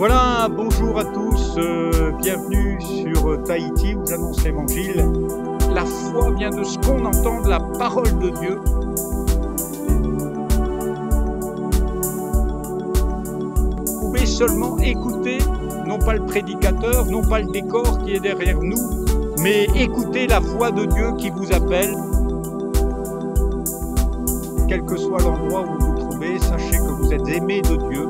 Voilà, bonjour à tous, bienvenue sur Tahiti où j'annonce l'Évangile. La foi vient de ce qu'on entend de la parole de Dieu. Vous pouvez seulement écouter, non pas le prédicateur, non pas le décor qui est derrière nous, mais écouter la voix de Dieu qui vous appelle. Quel que soit l'endroit où vous vous trouvez, sachez que vous êtes aimés de Dieu.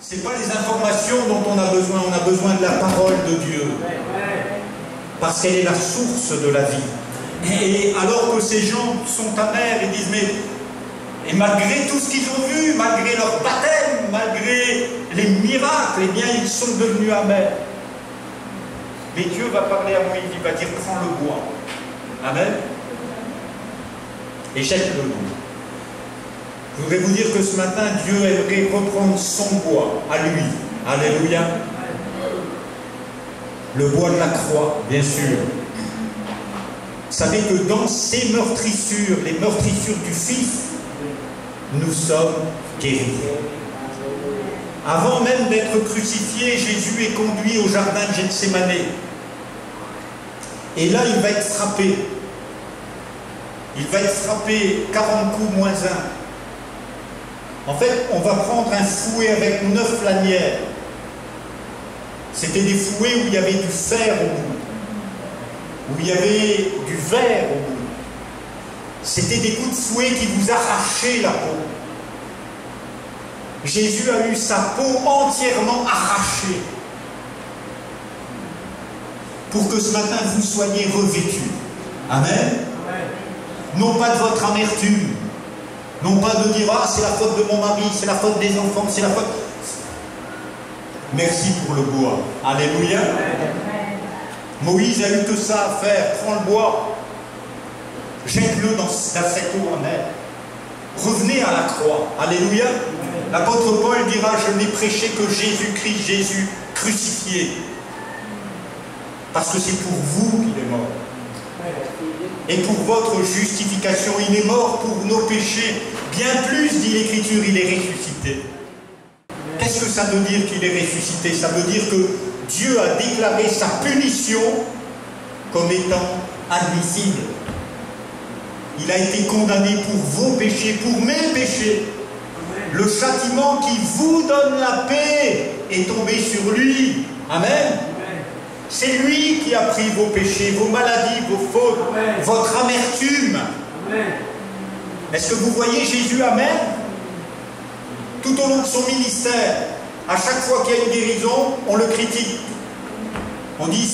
Ce n'est pas les informations dont on a besoin de la parole de Dieu. Parce qu'elle est la source de la vie. Et alors que ces gens sont amers et disent, et malgré tout ce qu'ils ont vu, malgré leur baptême, malgré les miracles, eh bien ils sont devenus amers. Mais Dieu va parler à Moïse, il va dire, prends le bois. Amen. Et jette-le. Je voudrais vous dire que ce matin, Dieu aimerait reprendre son bois à lui. Alléluia. Le bois de la croix, bien sûr. Vous savez que dans ces meurtrissures, les meurtrissures du Fils, nous sommes guéris. Avant même d'être crucifié, Jésus est conduit au jardin de Gethsémane. Et là, il va être frappé. Il va être frappé 40 coups moins 1. En fait, on va prendre un fouet avec 9 lanières. C'était des fouets où il y avait du fer au bout, où il y avait du verre au bout. C'était des coups de fouet qui vous arrachaient la peau. Jésus a eu sa peau entièrement arrachée pour que ce matin vous soyez revêtus. Amen. Non pas de votre amertume, non pas de dire « Ah, c'est la faute de mon mari, c'est la faute des enfants, c'est la faute... » Merci pour le bois. Alléluia. Moïse a eu que ça à faire. Prends le bois, jette-le dans cette eau amère. Revenez à la croix. Alléluia. L'apôtre Paul dira « Je n'ai prêché que Jésus-Christ, Jésus crucifié. » Parce que c'est pour vous qu'il est mort. Et pour votre justification, il est mort pour nos péchés. Bien plus, dit l'Écriture, il est ressuscité. Qu'est-ce que ça veut dire qu'il est ressuscité? Ça veut dire que Dieu a déclaré sa punition comme étant admissible. Il a été condamné pour vos péchés, pour mes péchés. Le châtiment qui vous donne la paix est tombé sur lui. Amen. C'est lui qui a pris vos péchés, vos maladies, vos fautes, votre amertume. Est-ce que vous voyez Jésus amen? Tout au long de son ministère, à chaque fois qu'il y a une guérison, on le critique. On dit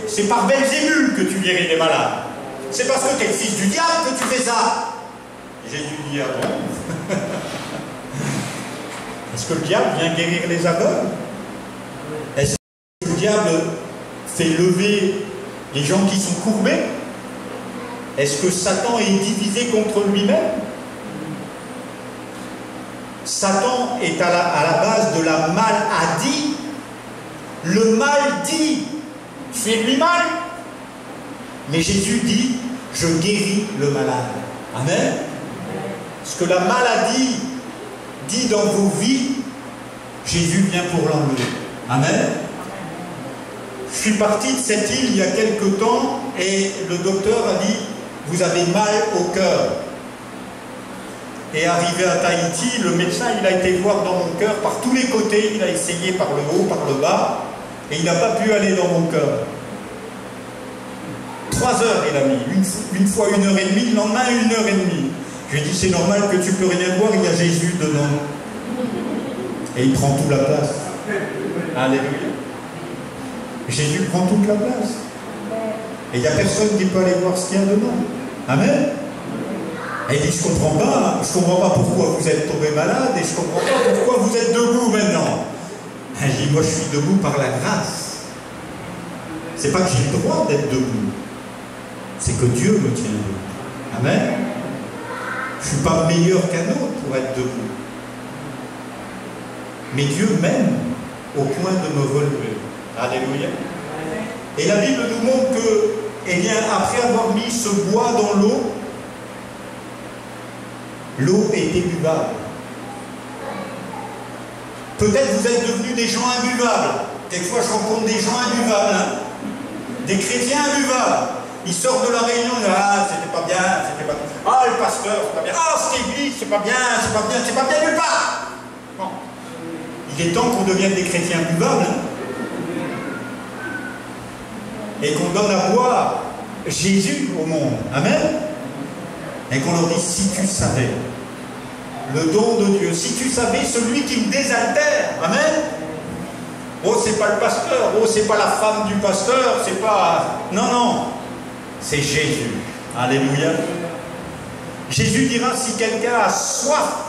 c'est par Belzébul que tu guéris les malades. C'est parce que tu es le fils du diable que tu fais ça. Jésus dit ah bon? Est-ce que le diable vient guérir les aveugles? Est-ce que le diable fait lever les gens qui sont courbés? Est-ce que Satan est divisé contre lui-même? Satan est à la base de la maladie. Le mal dit, fais-lui mal. Mais Jésus dit, je guéris le malade. Amen. Ce que la maladie dit dans vos vies, Jésus vient pour l'enlever. Amen. Je suis parti de cette île il y a quelque temps et le docteur a dit, vous avez mal au cœur. Et arrivé à Tahiti, le médecin il a été voir dans mon cœur par tous les côtés, il a essayé par le haut, par le bas, et il n'a pas pu aller dans mon cœur. 3 heures il a mis, une fois 1h30, le lendemain 1h30. Je lui ai dit c'est normal que tu peux rien voir, il y a Jésus dedans. Et il prend toute la place. Alléluia. Jésus prend toute la place. Et il n'y a personne qui peut aller voir ce qu'il y a dedans. Amen. Et il dit, je ne comprends pas pourquoi vous êtes tombé malade et je ne comprends pas pourquoi vous êtes debout maintenant. Et il dit, moi je suis debout par la grâce. C'est pas que j'ai le droit d'être debout, c'est que Dieu me tient debout. Amen. Je ne suis pas meilleur qu'un autre pour être debout. Mais Dieu m'aime au point de me relever. Alléluia. Et la Bible nous montre que, eh bien, après avoir mis ce bois dans l'eau, l'eau était buvable. Peut-être vous êtes devenus des gens imbuvables. Quelquefois, je rencontre des gens imbuvables, hein, des chrétiens imbuvables. Ils sortent de la réunion, ah, c'était pas bien, c'était pas bien. Ah, le pasteur, c'est pas bien. Ah, cette église, c'est pas bien, c'est pas bien, c'est pas bien nulle part. Bon. Il est temps qu'on devienne des chrétiens imbuvables, hein, et qu'on donne à boire Jésus au monde. Amen. Et qu'on leur dise, si tu savais le don de Dieu, si tu savais celui qui me désaltère. Amen. Oh, c'est pas le pasteur, oh, c'est pas la femme du pasteur, c'est pas... Non, non, c'est Jésus. Alléluia. Jésus dira, si quelqu'un a soif,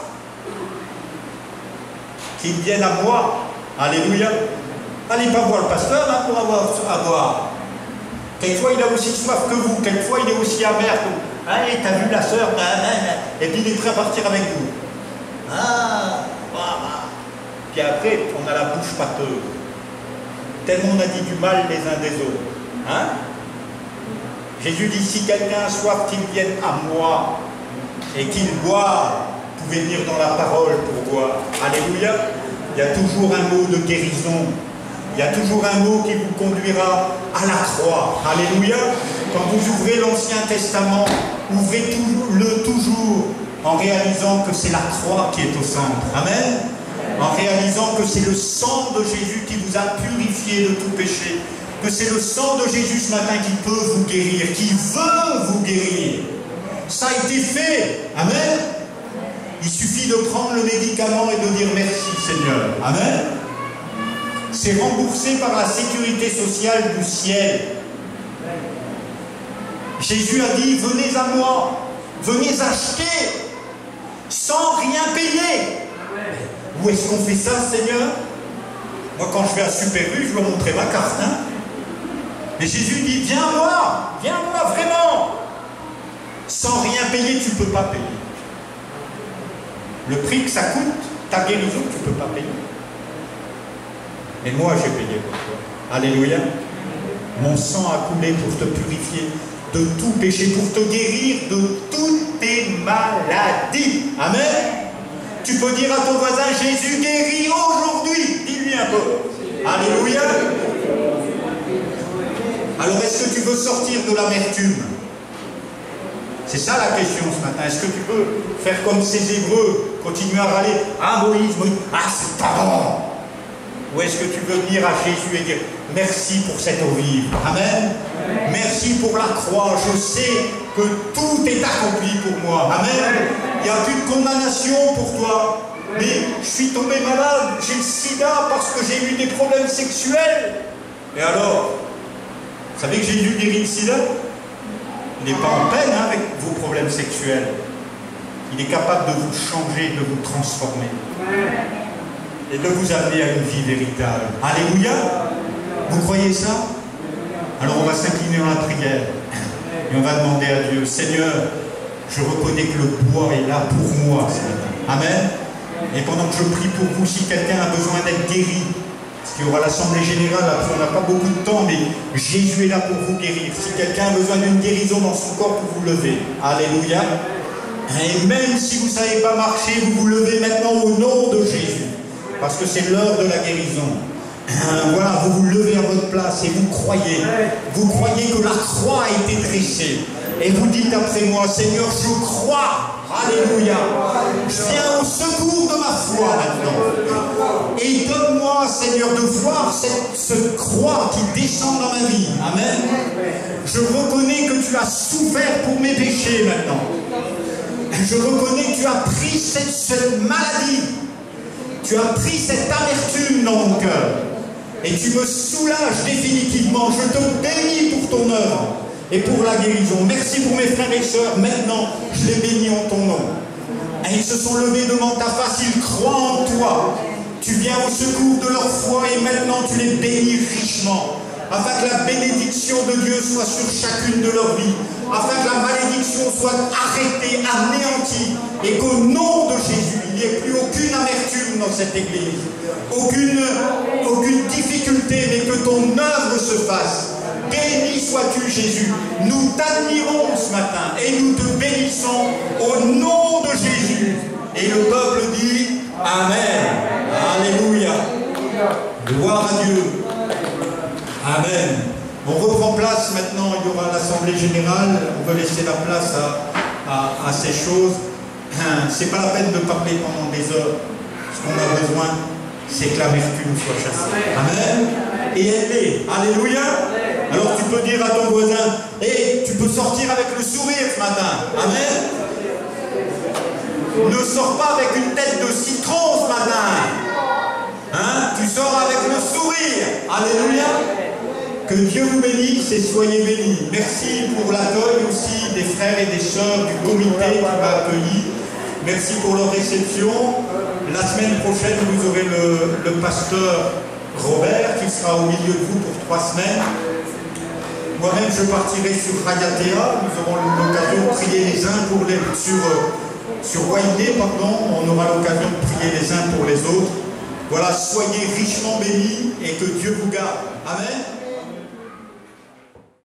qu'il vienne à moi. Alléluia. Allez pas voir le pasteur hein, pour avoir à boire. Quelquefois, il a aussi soif que vous. Quelquefois, il est aussi amer que vous. Allez, t'as vu la sœur, et puis il est prêt à partir avec vous. Ah, voilà. Puis après, on a la bouche pâteuse. Tellement on a dit du mal les uns des autres. Hein? Jésus dit, si quelqu'un a soif, qu'il vienne à moi et qu'il boive. Vous pouvez venir dans la parole pour boire. Alléluia. Il y a toujours un mot de guérison. Il y a toujours un mot qui vous conduira à la croix. Alléluia. Quand vous ouvrez l'Ancien Testament, ouvrez-le toujours en réalisant que c'est la croix qui est au centre. Amen. En réalisant que c'est le sang de Jésus qui vous a purifié de tout péché. Que c'est le sang de Jésus ce matin qui peut vous guérir, qui veut vous guérir. Ça a été fait. Amen. Il suffit de prendre le médicament et de dire merci Seigneur. Amen. C'est remboursé par la sécurité sociale du ciel. Jésus a dit, venez à moi, venez acheter, sans rien payer. Où est-ce qu'on fait ça, Seigneur? Moi, quand je vais à Super U, je dois montrer ma carte. Hein? Mais Jésus dit, viens à moi vraiment. Sans rien payer, tu ne peux pas payer. Le prix que ça coûte, ta guérison, tu ne peux pas payer. Et moi, j'ai payé pour toi. Alléluia. Mon sang a coulé pour te purifier de tout péché, pour te guérir de toutes tes maladies. Amen. Tu peux dire à ton voisin, Jésus guérit aujourd'hui. Dis-lui un peu. Alléluia. Alors, est-ce que tu veux sortir de l'amertume? C'est ça la question ce matin. Est-ce que tu veux faire comme ces Hébreux, continuer à râler? Ah, Moïse, ah, c'est pas bon. Ou est-ce que tu veux venir à Jésus et dire merci pour cette eau vive? Amen. Merci pour la croix. Je sais que tout est accompli pour moi. Amen. Il n'y a plus de condamnation pour toi. Mais je suis tombé malade, j'ai le sida parce que j'ai eu des problèmes sexuels. Et alors, vous savez que Jésus guérit le sida? Il n'est pas en peine hein, avec vos problèmes sexuels. Il est capable de vous changer, de vous transformer. Et de vous amener à une vie véritable. Alléluia. Vous croyez ça? Alors on va s'incliner dans la prière. Et on va demander à Dieu, Seigneur, je reconnais que le bois est là pour moi ce matin. Amen. Et pendant que je prie pour vous, si quelqu'un a besoin d'être guéri, parce qu'il y aura l'assemblée générale, après on n'a pas beaucoup de temps, mais Jésus est là pour vous guérir. Si quelqu'un a besoin d'une guérison dans son corps, pour vous lever. Alléluia. Et même si vous ne savez pas marcher, vous vous levez maintenant au nom de Jésus. Parce que c'est l'heure de la guérison. Voilà, vous vous levez à votre place et vous croyez. Vous croyez que la croix a été dressée. Et vous dites après moi, Seigneur, je crois. Alléluia. Je viens au secours de ma foi maintenant. Et donne-moi, Seigneur, de voir cette croix qui descend dans ma vie. Amen. Je reconnais que tu as souffert pour mes péchés maintenant. Je reconnais que tu as pris cette maladie. Tu as pris cette amertume dans mon cœur. Et tu me soulages définitivement. Je te bénis pour ton œuvre et pour la guérison. Merci pour mes frères et sœurs. Maintenant, je les bénis en ton nom. Et ils se sont levés devant ta face. Ils croient en toi. Tu viens au secours de leur foi et maintenant tu les bénis richement. afin que la bénédiction de Dieu soit sur chacune de leurs vies, afin que la malédiction soit arrêtée, anéantie, et qu'au nom de Jésus, il n'y ait plus aucune amertume dans cette église, aucune difficulté, mais que ton œuvre se fasse. Béni sois-tu, Jésus. Nous t'admirons ce matin et nous te bénissons au nom de Jésus. Et le peuple dit Amen. Alléluia. Gloire à Dieu. Amen. On reprend place maintenant, il y aura l'Assemblée Générale. On va laisser la place à ces choses. C'est pas la peine de parler pendant des heures. Ce qu'on a besoin, c'est que l'amertume soit chassée. Amen. Et elle est. Alléluia. Alors tu peux dire à ton voisin, et tu peux sortir avec le sourire ce matin. Amen. Ne sors pas avec une tête de citron ce matin. Hein? Tu sors avec le sourire. Alléluia. Que Dieu vous bénisse et soyez bénis. Merci pour l'accueil aussi des frères et des sœurs du comité qui m'a accueilli. Merci pour leur réception. La semaine prochaine, vous aurez le pasteur Robert qui sera au milieu de vous pour 3 semaines. Moi-même, je partirai sur Rayatea. Nous aurons l'occasion de prier les uns pour les sur Wainé, pardon. On aura l'occasion de prier les uns pour les autres. Voilà, soyez richement bénis et que Dieu vous garde. Amen.